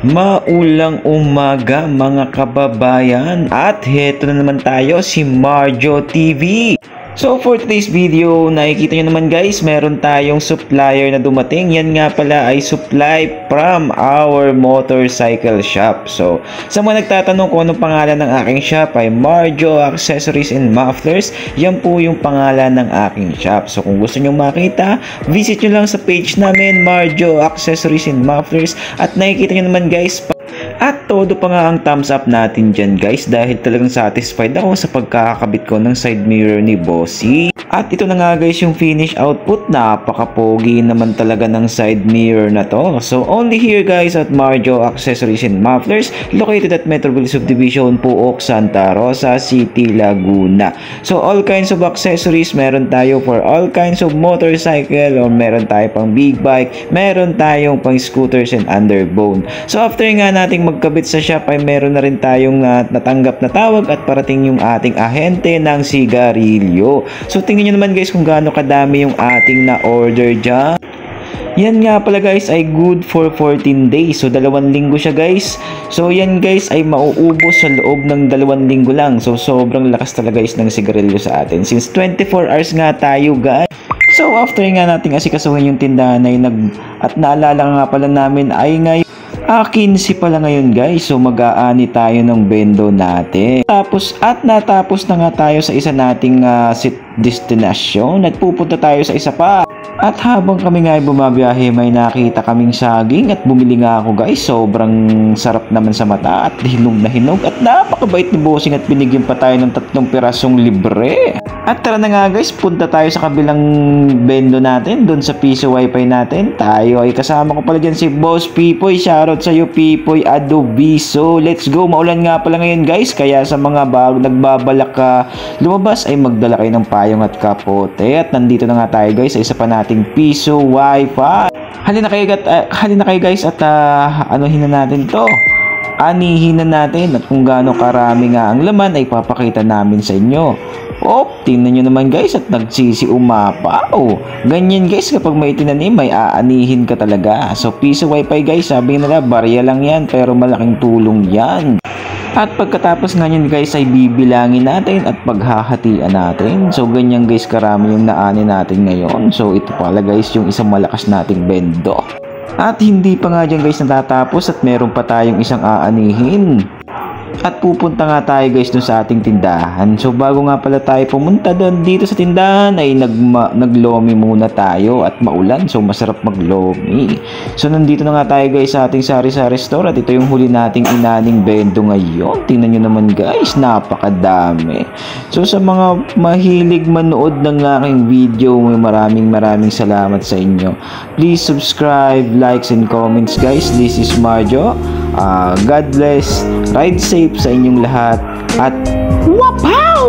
Maulang umaga mga kababayan, at heto na naman tayo, si Marjo TV. So for today's video, nakikita nyo naman guys, meron tayong supplier na dumating. Yan nga pala ay supply from our motorcycle shop. So sa mga nagtatanong kung anong pangalan ng aking shop, ay Marjo Accessories and Mufflers. Yan po yung pangalan ng aking shop. So kung gusto nyo makita, visit nyo lang sa page namin, Marjo Accessories and Mufflers. At nakikita nyo naman guys, at todo pa nga ang thumbs up natin dyan guys, dahil talagang satisfied ako sa pagkakabit ko ng side mirror ni Bossy. At ito na nga guys yung finish output. Napaka-pogi naman talaga ng side mirror na to. So only here guys at Marjo Accessories and Mufflers, located at Metroville Subdivision, Puok, Santa Rosa City, Laguna. So all kinds of accessories meron tayo for all kinds of motorcycle, or meron tayo pang big bike, meron tayong pang scooters and underbone. So after nga nating magkabit sa shop, ay meron na rin tayong natanggap na tawag at parating yung ating ahente ng sigarilyo. So tingnan nyo naman guys kung gaano kadami yung ating na order dyan. Yan nga pala guys ay good for 14 days. So 2 linggo siya guys. So yan guys ay mauubos sa loob ng 2 linggo lang. So sobrang lakas talaga guys ng sigarilyo sa atin, since 24 hours nga tayo guys. So after nga nating asikasuhin yung tindahan ay at naalala nga pala namin ay ngayon 15 pala ngayon guys. So mag-aani tayo ng bendo natin. Natapos na nga tayo sa isa nating destination at pupunta tayo sa isa pa. At habang kami nga ay bumabiyahe, may nakita kaming saging at bumili nga ako guys. Sobrang sarap naman sa mata at hinog na hinog, at napakabait ni Bossing at binigyan pa tayo ng 3 pirasong libre. At tara na nga guys, punta tayo sa kabilang bendo natin, doon sa piso wifi natin. Tayo ay kasama ko pala dyan si Boss Pipoy. Shoutout sa iyo Pipoy Adobiso. Let's go. Maulan nga pala ngayon guys, kaya sa mga nagbabalak lumabas ay magdala kayo ng payong at kapote. At nandito na nga tayo guys sa isa pa nating piso wifi. Halina kayo guys at anuhin na natin to. Anihin na natin, at kung gaano karami nga ang laman ay papakita namin sa inyo. Tingnan nyo naman guys, at nagsisi umapa. Ganyan guys, kapag may tinanim may aanihin ka talaga. So piso wifi guys, sabi nila barya lang yan, pero malaking tulong yan. At pagkatapos nga yun guys ay bibilangin natin at paghahatian natin. So ganyan guys karami yung naani natin ngayon. So ito pala guys yung isang malakas nating bendo. At hindi pa nga dyan guys natatapos, at meron pa tayong isang aanihin. At pupunta nga tayo guys dun sa ating tindahan. So bago nga pala tayo pumunta doon dito sa tindahan ay naglomi muna tayo, at maulan so masarap maglomi. So nandito na nga tayo guys sa ating sari-sari store, at ito yung huli nating inaning bendo ngayon. Tingnan nyo naman guys, napakadami. So sa mga mahilig manood ng aking video, maraming salamat sa inyo. Please subscribe, likes and comments guys. This is Marjo. God bless. Ride safe sa inyong lahat, at wapow!